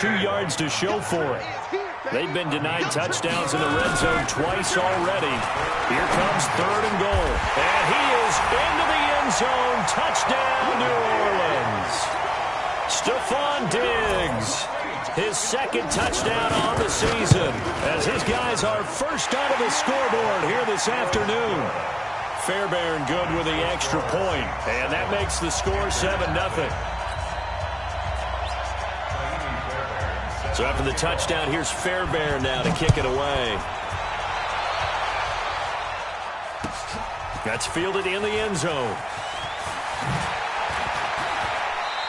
2 yards to show for it. They've been denied touchdowns in the red zone twice already. Here comes 3rd and goal. And he is into the end zone. Touchdown, New Orleans. Stephon Diggs, his 2nd touchdown on the season, as his guys are first out of the scoreboard here this afternoon. Fairbairn good with the extra point, and that makes the score 7-0. So after the touchdown, here's Fairbairn now to kick it away. That's fielded in the end zone.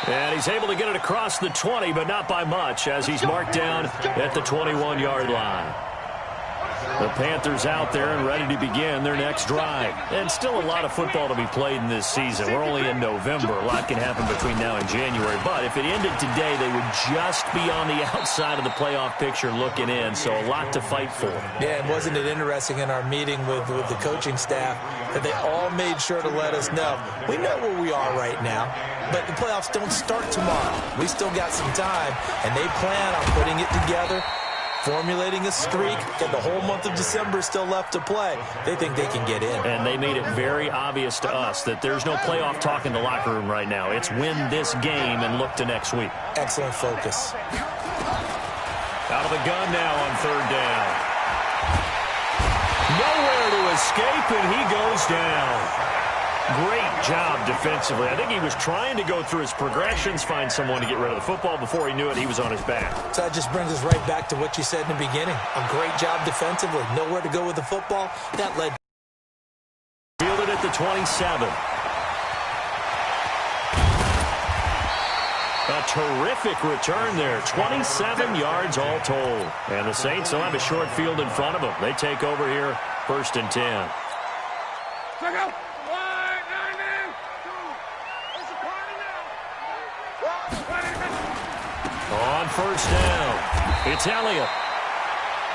And he's able to get it across the 20, but not by much, as he's marked down at the 21-yard line. The Panthers out there and ready to begin their next drive. And still a lot of football to be played in this season. We're only in November. A lot can happen between now and January. But if it ended today, they would just be on the outside of the playoff picture looking in. So a lot to fight for. Yeah, and wasn't it interesting in our meeting with the coaching staff that they all made sure to let us know, we know where we are right now, but the playoffs don't start tomorrow. We still got some time, and they plan on putting it together, formulating a streak, and the whole month of December is still left to play. They think they can get in. And they made it very obvious to us that there's no playoff talk in the locker room right now. It's win this game and look to next week. Excellent focus. Out of the gun now on 3rd down. Nowhere to escape, and he goes down. Great job defensively. I think he was trying to go through his progressions, find someone to get rid of the football. Before he knew it, he was on his back. So that just brings us right back to what you said in the beginning. A great job defensively. Nowhere to go with the football. That led. Fielded at the 27. A terrific return there. 27 yards all told. And the Saints will have a short field in front of them. They take over here, 1st and 10. On 1st down, it's Elliott.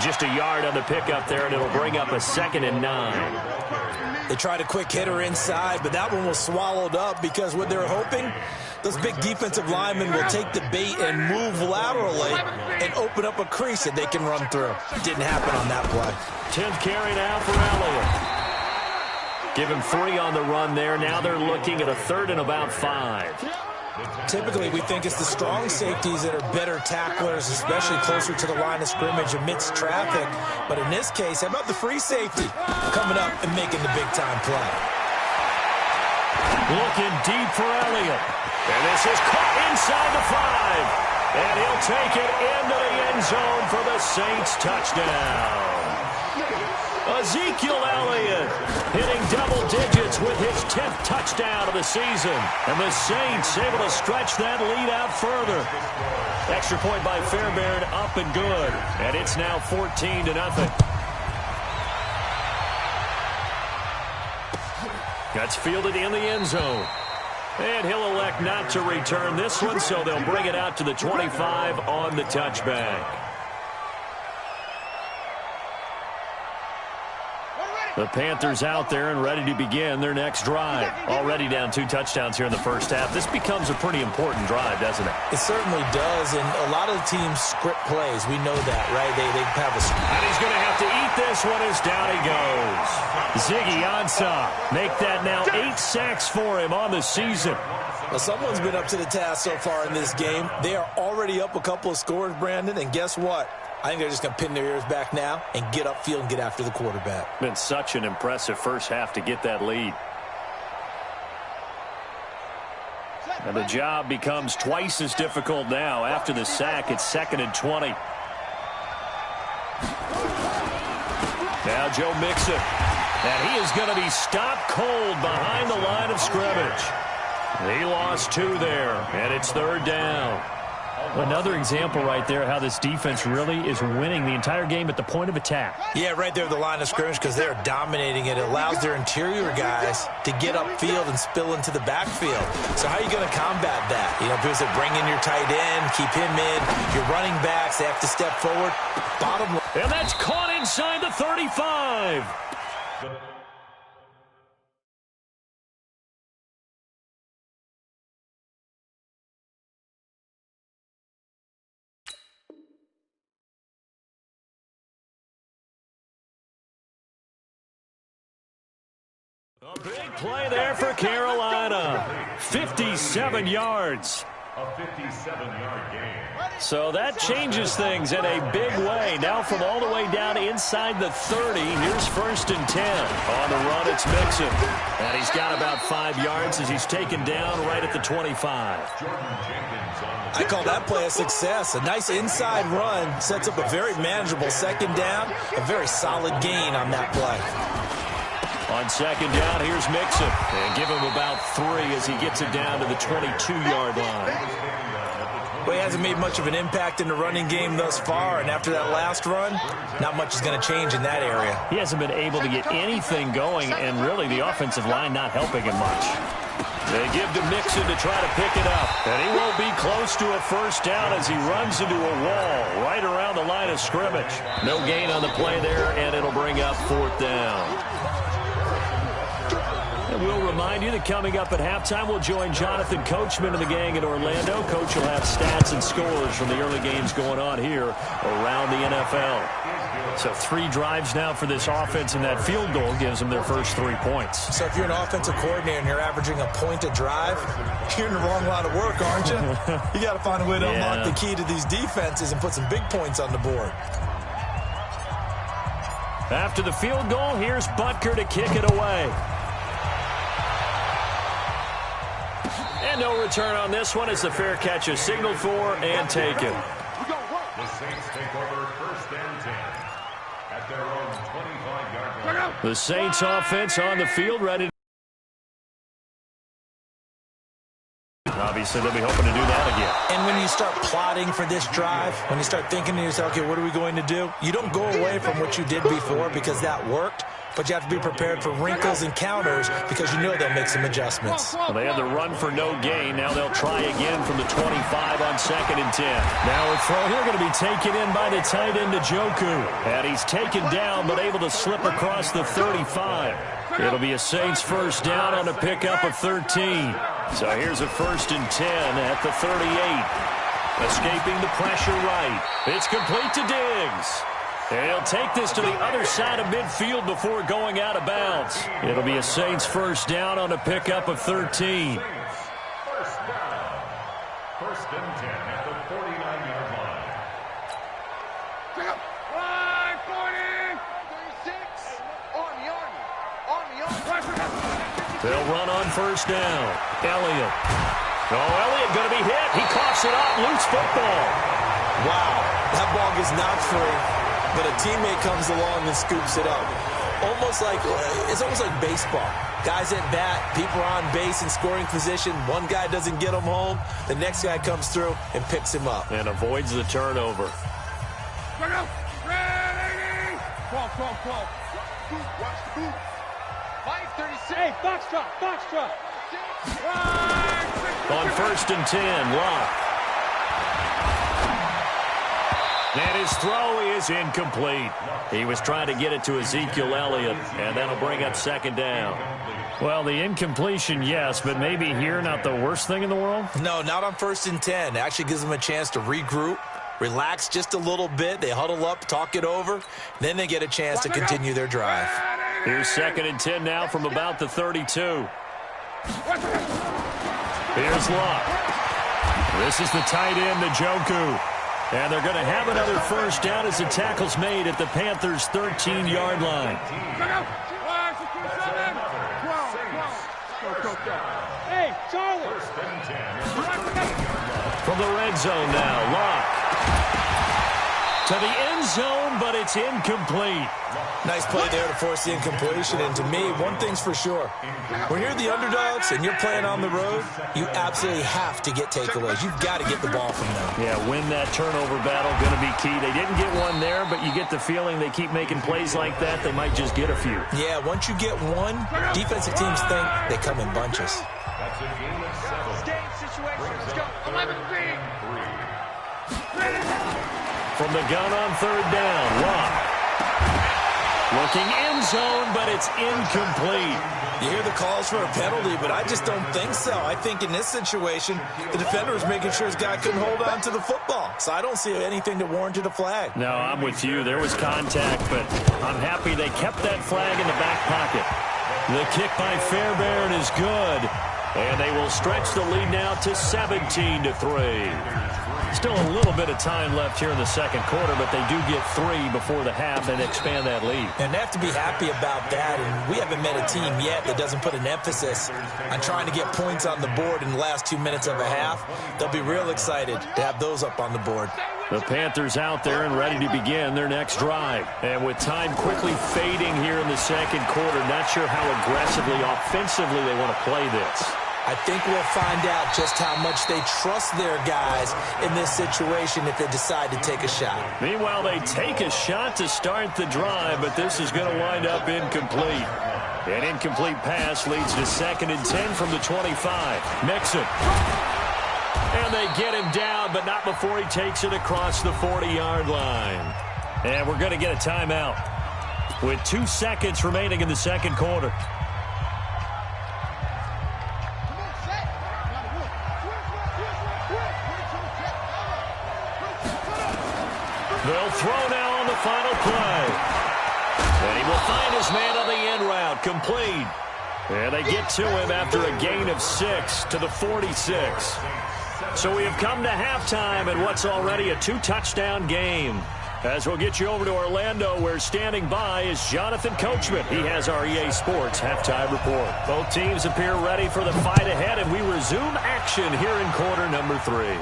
Just a yard on the pickup there, and it'll bring up a 2nd and 9. They tried a quick hitter inside, but that one was swallowed up because what they're hoping, those big defensive linemen will take the bait and move laterally and open up a crease that they can run through. Didn't happen on that play. 10th carry now for Elliott. Give him 3 on the run there. Now they're looking at a 3rd and about 5. Typically, we think it's the strong safeties that are better tacklers, especially closer to the line of scrimmage amidst traffic. But in this case, how about the free safety coming up and making the big-time play? Looking deep for Elliott. And this is caught inside the 5. And he'll take it into the end zone for the Saints touchdown. Ezekiel Elliott hitting double digits with his 10th touchdown of the season. And the Saints able to stretch that lead out further. Extra point by Fairbairn, up and good. And it's now 14-0. That's fielded in the end zone. And he'll elect not to return this one, so they'll bring it out to the 25 on the touchback. The Panthers out there and ready to begin their next drive. Already down 2 touchdowns here in the first half. This becomes a pretty important drive, doesn't it? It certainly does, and a lot of the teams script plays. We know that, right? They have a... And he's going to have to eat this one as down he goes. Ziggy Ansah make that now 8 sacks for him on the season. Well, someone's been up to the task so far in this game. They are already up a couple of scores, Brandon, and guess what? I think they're just going to pin their ears back now and get upfield and get after the quarterback. Been such an impressive first half to get that lead. And the job becomes twice as difficult now. After the sack, it's 2nd and 20. Now Joe Mixon. And he is going to be stopped cold behind the line of scrimmage. He lost 2 there, and it's 3rd down. Another example right there how this defense really is winning the entire game at the point of attack. Yeah, right there at the line of scrimmage because they're dominating it. It allows their interior guys to get upfield and spill into the backfield. So how are you going to combat that? You know, because they bring in your tight end, keep him in. Your running backs, they have to step forward. Bottom line. And that's caught inside the 35. Big play there for Carolina. 57 yards. A 57-yard gain. So that changes things in a big way. Now from all the way down inside the 30, here's 1st and 10. On the run, it's Mixon. And he's got about 5 yards as he's taken down right at the 25. I call that play a success. A nice inside run sets up a very manageable 2nd down. A very solid gain on that play. On 2nd down, here's Mixon. And give him about 3 as he gets it down to the 22-yard line. Well, he hasn't made much of an impact in the running game thus far, and after that last run, not much is going to change in that area. He hasn't been able to get anything going, and really the offensive line not helping him much. They give to Mixon to try to pick it up, and he won't be close to a 1st down as he runs into a wall right around the line of scrimmage. No gain on the play there, and it'll bring up 4th down. And we'll remind you that coming up at halftime, we'll join Jonathan Coachman and the gang in Orlando. Coach will have stats and scores from the early games going on here around the NFL. So 3 drives now for this offense, and that field goal gives them their first 3 points. So if you're an offensive coordinator and you're averaging a point a drive, you're in the wrong line of work, aren't you? You got to find a way to unlock the key to these defenses and put some big points on the board. After the field goal, here's Butker to kick it away. And no return on this one as the fair catch is signaled for and taken. The Saints take over 1st and 10 at their own 25-yard line. The Saints offense on the field ready. Obviously, they'll be hoping to do that again. And when you start plotting for this drive, when you start thinking to yourself, okay, what are we going to do? You don't go away from what you did before because that worked. But you have to be prepared for wrinkles and counters because you know they'll make some adjustments. Well, they had the run for no gain. Now they'll try again from the 25 on 2nd and 10. Now a throw here going to be taken in by the tight end Njoku. And he's taken down but able to slip across the 35. It'll be a Saints 1st down on a pickup of 13. So here's a 1st and 10 at the 38. Escaping the pressure right. It's complete to Diggs. And he'll take this to the other side of midfield before going out of bounds. It'll be a Saints 1st down on a pickup of 13. 1st down. 1st and 10 at the 49-yard line. Pick up. 540. 36. On the army. They'll run on 1st down. Elliott. Oh, Elliott going to be hit. He coughs it up. Loose football. Wow. That ball gets knocked free. But a teammate comes along and scoops it up. It's almost like baseball. Guys at bat, people are on base in scoring position. One guy doesn't get him home. The next guy comes through and picks him up. And avoids the turnover. Ready. 12. Watch the boot. 536. Hey, box drop. On 1st and 10, Locke. And his throw is incomplete. He was trying to get it to Ezekiel Elliott, and that'll bring up 2nd down. Well, the incompletion, yes, but maybe here not the worst thing in the world? No, not on 1st and 10. It actually gives them a chance to regroup, relax just a little bit. They huddle up, talk it over, then they get a chance to continue their drive. Here's 2nd and 10 now from about the 32. Here's Locke. This is the tight end, Njoku. And they're going to have another 1st down as the tackle's made at the Panthers' 13-yard line. Hey, Charlie. From the red zone now, Locke. To the end zone, but it's incomplete. Nice play there to force the incompletion. And to me, one thing's for sure. When you're the underdogs and you're playing on the road, you absolutely have to get takeaways. You've got to get the ball from them. Yeah, win that turnover battle, going to be key. They didn't get one there, but you get the feeling they keep making plays like that, they might just get a few. Yeah, once you get one, defensive teams think they come in bunches. That's a game of 7. Game situation. Let's go. 11-3. From the gun on 3rd down, Locke. Looking end zone, but it's incomplete. You hear the calls for a penalty, but I just don't think so. I think in this situation, the defender was making sure his guy couldn't hold on to the football. So I don't see anything that warranted a flag. No, I'm with you. There was contact, but I'm happy they kept that flag in the back pocket. The kick by Fairbairn is good. And they will stretch the lead now to 17-3. Still a little bit of time left here in the second quarter, but they do get 3 before the half and expand that lead. And they have to be happy about that. And we haven't met a team yet that doesn't put an emphasis on trying to get points on the board in the last 2 minutes of a half. They'll be real excited to have those up on the board. The Panthers out there and ready to begin their next drive. And with time quickly fading here in the second quarter, not sure how aggressively, offensively they want to play this. I think we'll find out just how much they trust their guys in this situation if they decide to take a shot. Meanwhile, they take a shot to start the drive, but this is going to wind up incomplete. An incomplete pass leads to 2nd and 10 from the 25. Mixon. And they get him down, but not before he takes it across the 40-yard line. And we're going to get a timeout with 2 seconds remaining in the second quarter. They'll throw now on the final play. And he will find his man on the end route, complete. And they get to him after a gain of 6 to the 46. So we have come to halftime in what's already a 2-touchdown game. As we'll get you over to Orlando, where standing by is Jonathan Coachman. He has our EA Sports halftime report. Both teams appear ready for the fight ahead, and we resume action here in quarter number 3.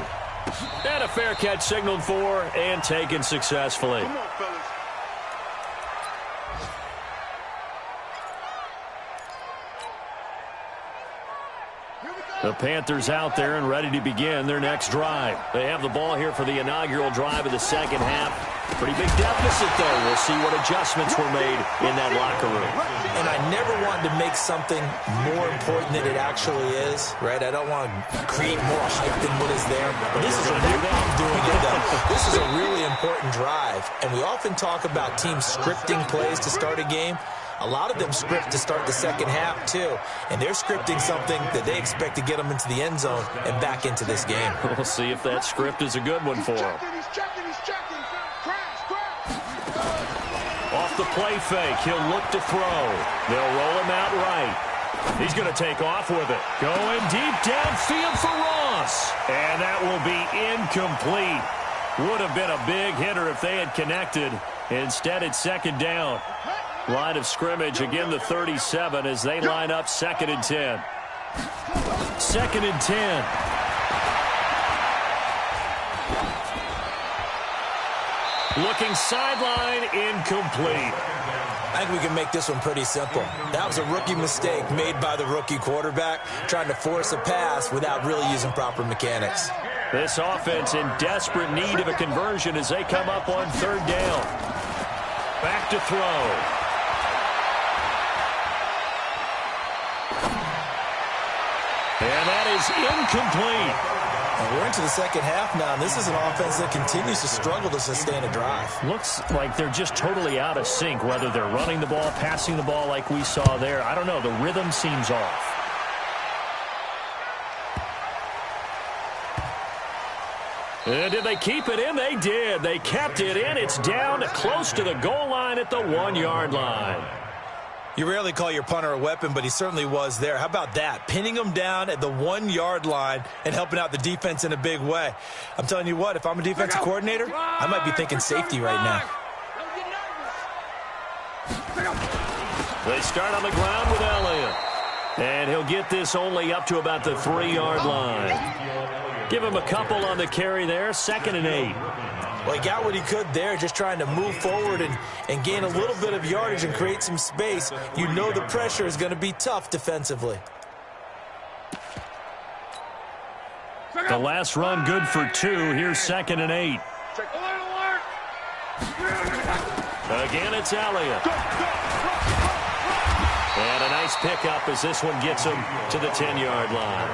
And a fair catch signaled for and taken successfully. Come on, fellas. The Panthers out there and ready to begin their next drive. They have the ball here for the inaugural drive of the second half. Pretty big deficit, though. We'll see what adjustments were made in that locker room. And I never wanted to make something more important than it actually is, right? I don't want to create more hype than what is there. But this is This is a really important drive. And we often talk about teams scripting plays to start a game. A lot of them script to start the second half, too. And they're scripting something that they expect to get them into the end zone and back into this game. We'll see if that script is a good one for them. He's checking. Crash. Off the play fake, he'll look to throw. They'll roll him out right. He's going to take off with it. Going deep downfield for Ross. And that will be incomplete. Would have been a big hitter if they had connected. Instead, it's second down. Line of scrimmage, again the 37 as they line up 2nd and 10. 2nd and 10. Looking sideline, incomplete. I think we can make this one pretty simple. That was a rookie mistake made by the rookie quarterback, trying to force a pass without really using proper mechanics. This offense in desperate need of a conversion as they come up on 3rd down. Back to throw. And that is incomplete. And we're into the second half now, and this is an offense that continues to struggle to sustain a drive. Looks like they're just totally out of sync, whether they're running the ball, passing the ball like we saw there. I don't know. The rhythm seems off. And did they keep it in? They did. They kept it in. It's down close to the goal line at the 1-yard line. You rarely call your punter a weapon, but he certainly was there. How about that? Pinning him down at the 1-yard line and helping out the defense in a big way. I'm telling you what, if I'm a defensive coordinator, I might be thinking safety right now. They start on the ground with Elliott. And he'll get this only up to about the 3-yard line. Give him a couple on the carry there, 2nd and 8. Well, he got what he could there, just trying to move forward and gain a little bit of yardage and create some space. You know the pressure is going to be tough defensively. The last run good for 2. Here's 2nd and 8. Again, it's Elliott. And a nice pickup as this one gets him to the 10-yard line.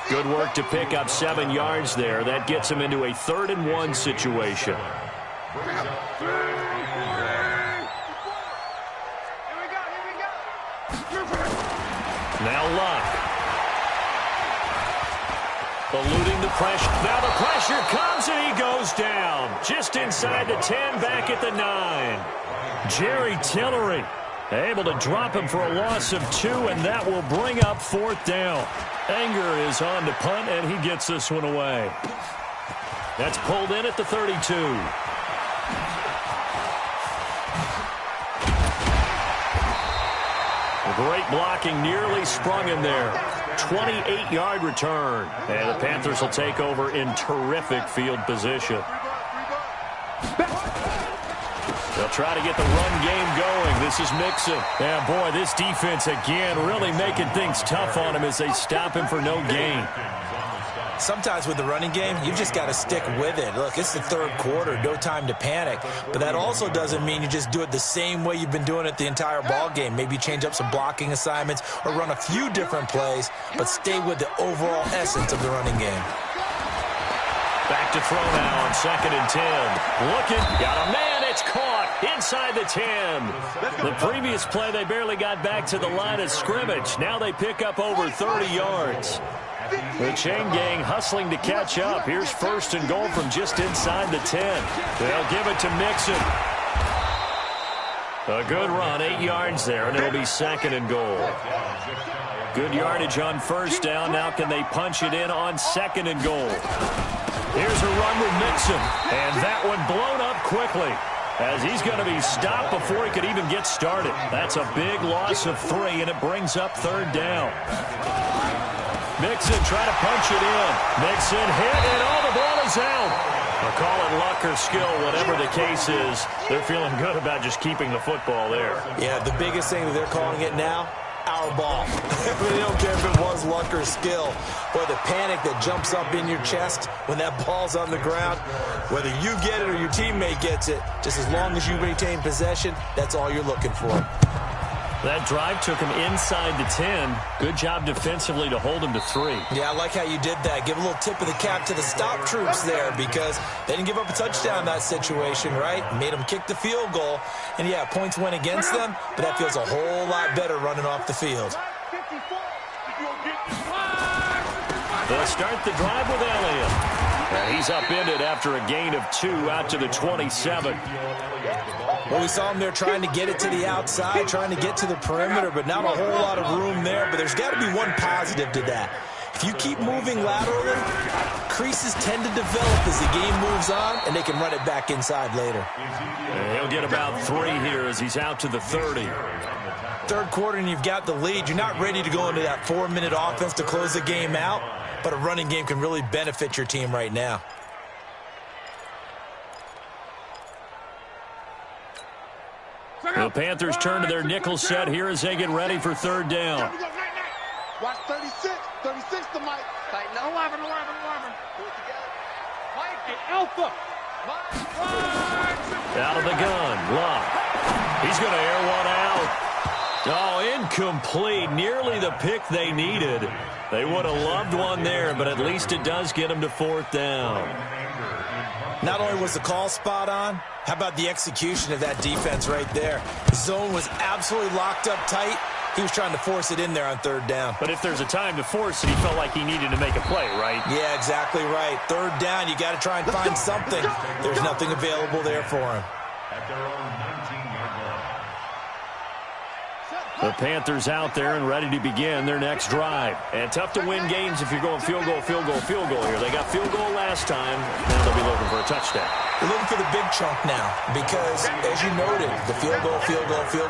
Good work to pick up 7 yards there. That gets him into a 3rd and 1 situation. Now Luck. Eluding the pressure. Now the pressure comes and he goes down. Just inside the 10, back at the 9. Jerry Tillery. Able to drop him for a loss of 2, and that will bring up 4th down. Anger is on to punt, and he gets this one away. That's pulled in at the 32. Great blocking, nearly sprung him there. 28-yard return. And the Panthers will take over in terrific field position. They'll try to get the run game going. This is Mixon. Yeah, boy, this defense again really making things tough on him as they stop him for no gain. Sometimes with the running game, you just got to stick with it. Look, it's the 3rd quarter, no time to panic. But that also doesn't mean you just do it the same way you've been doing it the entire ball game. Maybe change up some blocking assignments or run a few different plays, but stay with the overall essence of the running game. Back to throw now on 2nd and 10. Looking, got a man, it's caught inside the 10. The previous play, they barely got back to the line of scrimmage. Now they pick up over 30 yards. The chain gang hustling to catch up. Here's 1st and goal from just inside the 10. They'll give it to Mixon. A good run, 8 yards there, and it'll be 2nd and goal. Good yardage on 1st down. Now can they punch it in on 2nd and goal? Here's a run with Mixon, and that one blown up quickly as he's going to be stopped before he could even get started. That's a big loss of 3, and it brings up 3rd down. Mixon trying to punch it in. Mixon hit, and the ball is out. They'll call it luck or skill, whatever the case is. They're feeling good about just keeping the football there. Yeah, the biggest thing that they're calling it now, our ball. They don't care if it was luck or skill. Boy, the panic that jumps up in your chest when that ball's on the ground, whether you get it or your teammate gets it, just as long as you retain possession, that's all you're looking for. That drive took him inside the 10. Good job defensively to hold him to 3. Yeah, I like how you did that. Give a little tip of the cap to the stop troops there because they didn't give up a touchdown in that situation, right? Made them kick the field goal. And, yeah, points went against them, but that feels a whole lot better running off the field. They'll start the drive with Elliott. And he's upended after a gain of 2 out to the 27. Well, we saw him there trying to get it to the outside, trying to get to the perimeter, but not a whole lot of room there. But there's got to be one positive to that. If you keep moving laterally, creases tend to develop as the game moves on, and they can run it back inside later. And he'll get about 3 here as he's out to the 30. 3rd quarter, and you've got the lead. You're not ready to go into that 4-minute offense to close the game out, but a running game can really benefit your team right now. The Panthers turn to their nickel set here as they get ready for 3rd down. Watch 36. 36 to Mike. Tighten up. 11. Do it together. Mike, Alpha. Out of the gun. Love. He's going to air one out. Oh, incomplete. Nearly the pick they needed. They would have loved one there, but at least it does get them to 4th down. Not only was the call spot on, how about the execution of that defense right there? The zone was absolutely locked up tight. He was trying to force it in there on 3rd down. But if there's a time to force it, he felt like he needed to make a play, right? Yeah, exactly right. 3rd down, you got to try and find something. There's nothing available there for him. At their own 19-yard line. The Panthers out there and ready to begin their next drive. And tough to win games if you're going field goal here. They got field goal last time. Now they'll be looking for a touchdown. They're looking for the big chunk now because, as you noted, the field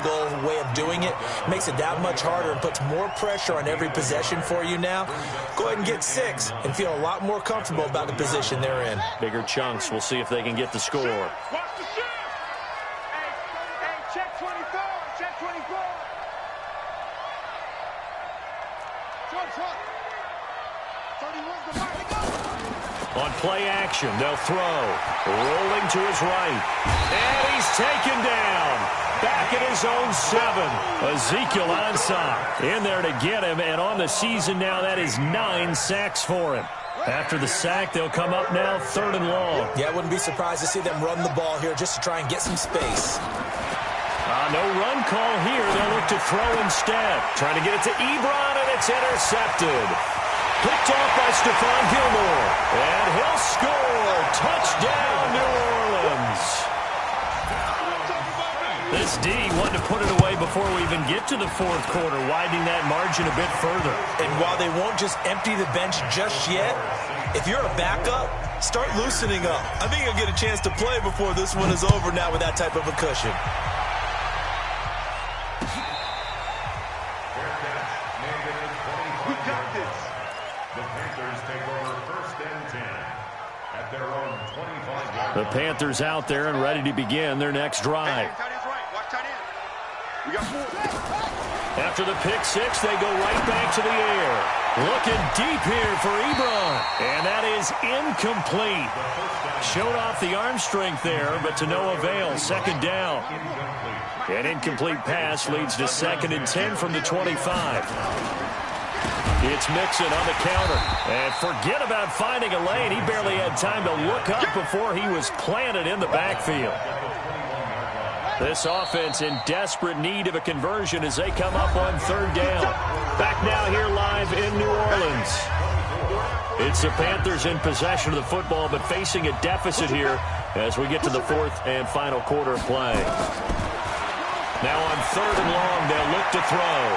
goal way of doing it makes it that much harder and puts more pressure on every possession for you now. Go ahead and get 6 and feel a lot more comfortable about the position they're in. Bigger chunks. We'll see if they can get the score. Watch the shot. Hey, check 24. Check 24. Truck. 31's the mark to go. On play action, they'll throw. Rolling to his right. And he's taken down. Back at his own 7. Ezekiel Ansah in there to get him. And on the season now, that is 9 sacks for him. After the sack, they'll come up now 3rd and long. Yeah, I wouldn't be surprised to see them run the ball here just to try and get some space. No run call here. They'll look to throw instead. Trying to get it to Ebron, and it's intercepted. Picked off by Stephon Gilmore. And he'll score. Touchdown, New Orleans. This This D wanted to put it away before we even get to the fourth quarter, widening that margin a bit further. And while they won't just empty the bench just yet, if you're a backup, start loosening up. I think you'll get a chance to play before this one is over now with that type of a cushion. We got this. The Panthers take over first and 10 at their own 25-yard line. The Panthers out there and ready to begin their next drive. After the pick six, they go right back to the air. Looking deep here for Ebron. And that is incomplete. Showed off the arm strength there, but to no avail. Second down. An incomplete pass leads to 2nd and 10 from the 25. It's Mixon on the counter. And forget about finding a lane. He barely had time to look up before he was planted in the backfield. This offense in desperate need of a conversion as they come up on 3rd down. Back now here live in New Orleans. It's the Panthers in possession of the football, but facing a deficit here as we get to the 4th and final quarter of play. Now on 3rd and long, they'll look to throw.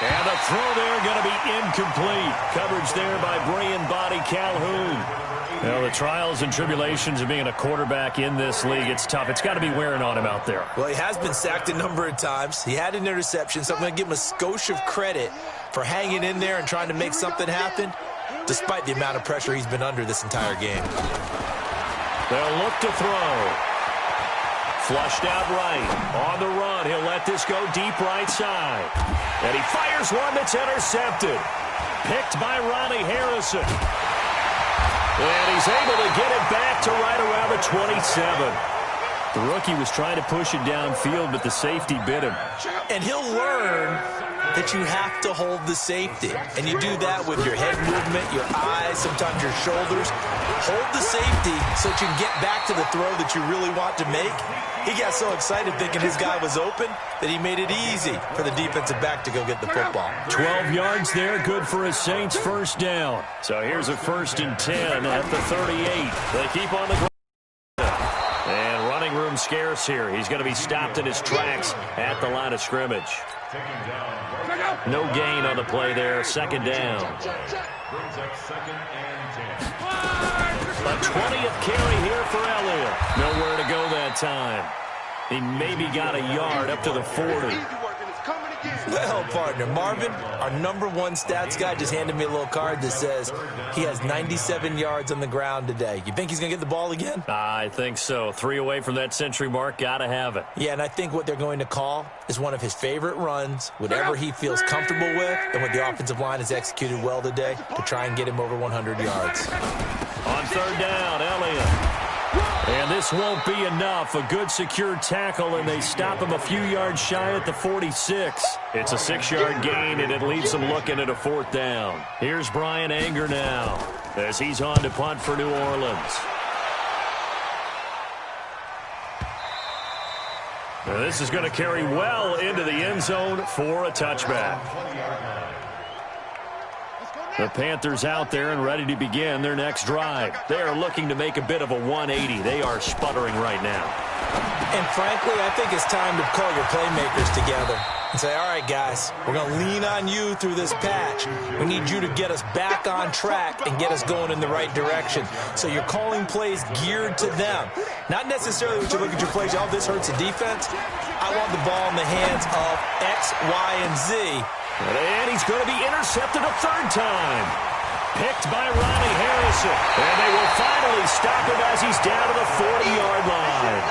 And the throw there going to be incomplete. Coverage there by Brian Body Calhoun. Well, the trials and tribulations of being a quarterback in this league, it's tough. It's got to be wearing on him out there. Well, he has been sacked a number of times. He had an interception, so I'm going to give him a skosh of credit for hanging in there and trying to make something happen, despite the amount of pressure he's been under this entire game. They'll look to throw. Flushed out right. On the run, he'll let this go deep right side. And he fires one that's intercepted. Picked by Ronnie Harrison. And he's able to get it back to right around the 27. The rookie was trying to push it downfield, but the safety bit him. And he'll learn that you have to hold the safety. And you do that with your head movement, your eyes, sometimes your shoulders. Hold the safety so that you can get back to the throw that you really want to make. He got so excited thinking his guy was open that he made it easy for the defensive back to go get the football. 12 yards there, good for a Saints first down. So here's a 1st and 10 at the 38. They keep on the ground. And running room scarce here. He's going to be stopped in his tracks at the line of scrimmage. No gain on the play there. 2nd down. Brings up 2nd and 10. A 20th carry here for Elliott. Nowhere to go that time. He maybe got a yard up to the 40. Well, partner, Marvin, our #1 stats guy, just handed me a little card that says he has 97 yards on the ground today. You think he's going to get the ball again? I think so. 3 away from that century mark. Got to have it. Yeah, and I think what they're going to call is one of his favorite runs, whatever he feels comfortable with, and what the offensive line has executed well today to try and get him over 100 yards. On 3rd down, Elliott. And this won't be enough. A good secure tackle, and they stop him a few yards shy at the 46. It's a 6-yard gain, and it leaves them looking at a 4th down. Here's Brian Anger now as he's on to punt for New Orleans. Now this is going to carry well into the end zone for a touchback. The Panthers out there and ready to begin their next drive. They are looking to make a bit of a 180. They are sputtering right now. And frankly, I think it's time to call your playmakers together and say, all right, guys, we're going to lean on you through this patch. We need you to get us back on track and get us going in the right direction. So you're calling plays geared to them. Not necessarily when you look at your plays, oh, this hurts the defense. I want the ball in the hands of X, Y, and Z. And he's going to be intercepted a 3rd time. Picked by Ronnie Harrison. And they will finally stop him as he's down to the 40-yard line.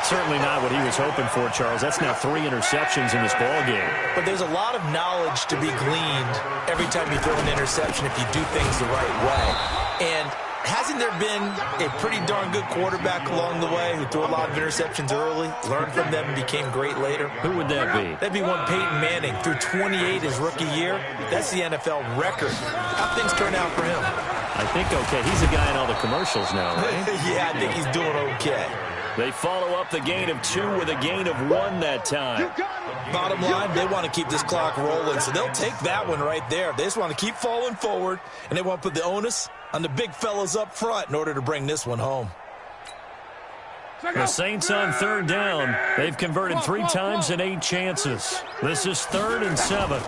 Certainly not what he was hoping for, Charles. That's now 3 interceptions in this ballgame. But there's a lot of knowledge to be gleaned every time you throw an interception if you do things the right way. And hasn't there been a pretty darn good quarterback along the way who threw a lot of interceptions early, learned from them, and became great later? Who would that be? That'd be one Peyton Manning. Threw 28 his rookie year. That's the NFL record. How things turn out for him? I think okay. He's a guy in all the commercials now, right? Yeah, I think he's doing okay. They follow up the gain of 2 with a gain of 1 that time. Bottom line, they want to keep this clock rolling, so they'll take that one right there. They just want to keep falling forward, and they want to put the onus on the big fellas up front in order to bring this one home. The Saints on third down. They've converted 3 times in 8 chances. This is 3rd and 7.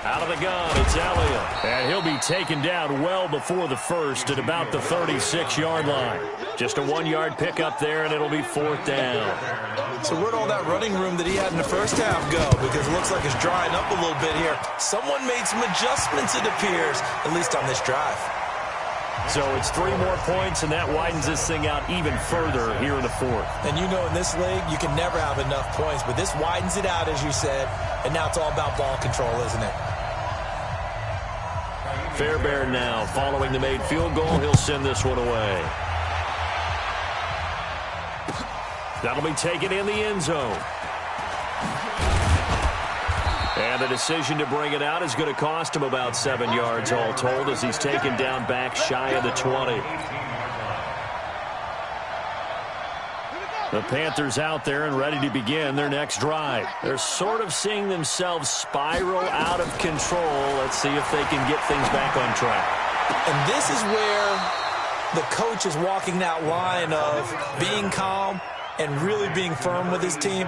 Out of the gun, it's Elliott. And he'll be taken down well before the first at about the 36-yard line. Just a 1-yard pickup there, and it'll be 4th down. So where'd all that running room that he had in the first half go? Because it looks like it's drying up a little bit here. Someone made some adjustments, it appears, at least on this drive. So it's 3 more points, and that widens this thing out even further here in the 4th. And you know in this league, you can never have enough points, but this widens it out, as you said, and now it's all about ball control, isn't it? Fairbairn now, following the made field goal, he'll send this one away. That'll be taken in the end zone. And the decision to bring it out is going to cost him about 7 yards all told as he's taken down back shy of the 20. The Panthers out there and ready to begin their next drive. They're sort of seeing themselves spiral out of control. Let's see if they can get things back on track. And this is where the coach is walking that line of being calm and really being firm with his team.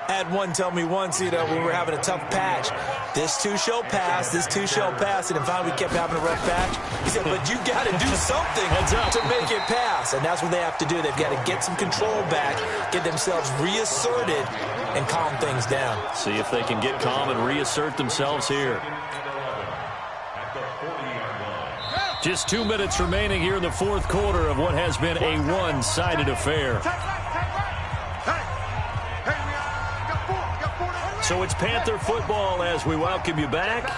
I had one tell me once, when we were having a tough patch, this too shall pass, this too shall pass, and finally we kept having a rough patch. He said, but you got to do something to make it pass, and that's what they have to do. They've got to get some control back, get themselves reasserted, and calm things down. See if they can get calm and reassert themselves here. Just 2 minutes remaining here in the 4th quarter of what has been a one-sided affair. So it's Panther football as we welcome you back.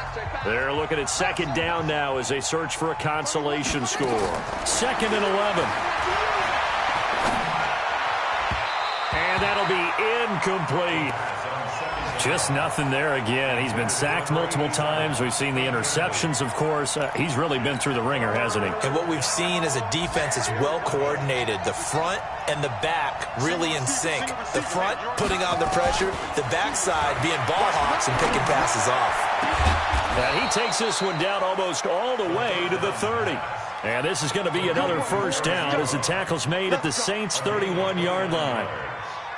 They're looking at 2nd down now as they search for a consolation score. 2nd and 11. And that'll be incomplete. Just nothing there again. He's been sacked multiple times. We've seen the interceptions, of course. He's really been through the ringer, hasn't he? And what we've seen is a defense that's well coordinated. The front and the back really in sync. The front putting on the pressure, the backside being ball hawks and picking passes off. And he takes this one down almost all the way to the 30. And this is going to be another 1st down as the tackle's made at the Saints' 31-yard line.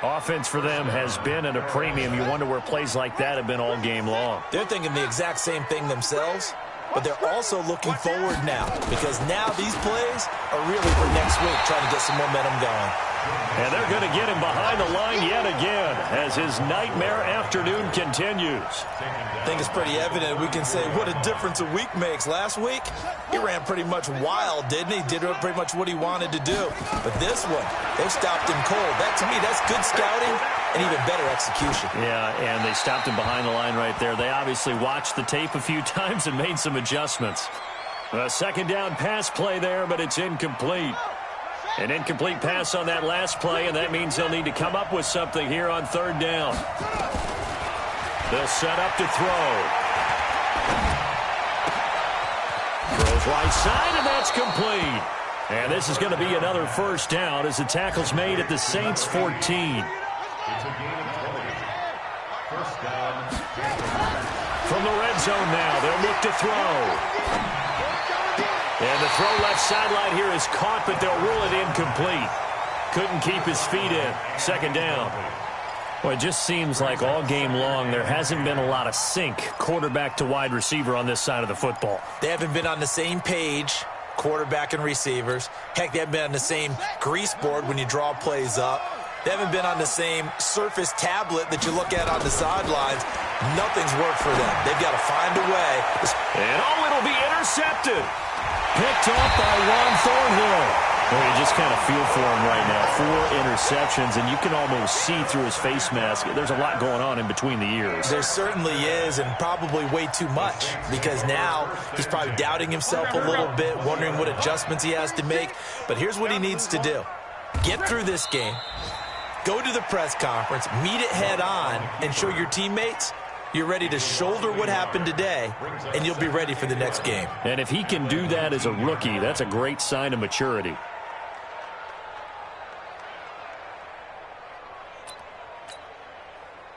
Offense for them has been at a premium. You wonder where plays like that have been all game long. They're thinking the exact same thing themselves, but they're also looking forward now because now these plays are really for next week, trying to get some momentum going. And they're going to get him behind the line yet again as his nightmare afternoon continues. I think it's pretty evident. We can say what a difference a week makes. Last week, he ran pretty much wild, didn't he? Did pretty much what he wanted to do. But this one, they've stopped him cold. That, to me, that's good scouting and even better execution. Yeah, and they stopped him behind the line right there. They obviously watched the tape a few times and made some adjustments. A 2nd down pass play there, but it's incomplete. An incomplete pass on that last play, and that means they'll need to come up with something here on 3rd down. They'll set up to throw. Throws right side, and that's complete. And this is going to be another 1st down as the tackle's made at the Saints' 14. It's a gain of 20. 1st down. From the red zone now, they'll look to throw. And the throw left sideline here is caught, but they'll rule it incomplete. Couldn't keep his feet in. 2nd down. Well, it just seems like all game long there hasn't been a lot of sync quarterback to wide receiver on this side of the football. They haven't been on the same page, quarterback and receivers. Heck, they haven't been on the same grease board when you draw plays up. They haven't been on the same surface tablet that you look at on the sidelines. Nothing's worked for them. They've got to find a way. And it'll be intercepted. Picked off by Ron Thornhill. Well, you just kind of feel for him right now. 4 interceptions, and you can almost see through his face mask. There's a lot going on in between the ears. There certainly is, and probably way too much, because now he's probably doubting himself a little bit, wondering what adjustments he has to make. But here's what he needs to do. Get through this game, go to the press conference, meet it head on, and show your teammates you're ready to shoulder what happened today, and you'll be ready for the next game. And if he can do that as a rookie, that's a great sign of maturity.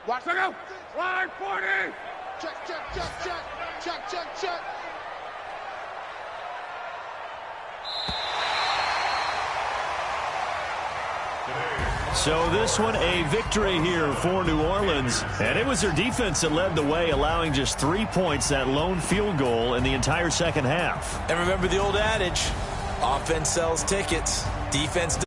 Watch it go. Line 40. Check, check, check, check. Check, check, check. Today's So this one a victory here for New Orleans. And it was their defense that led the way, allowing just 3 points, that lone field goal in the entire second half. And remember the old adage, offense sells tickets, defense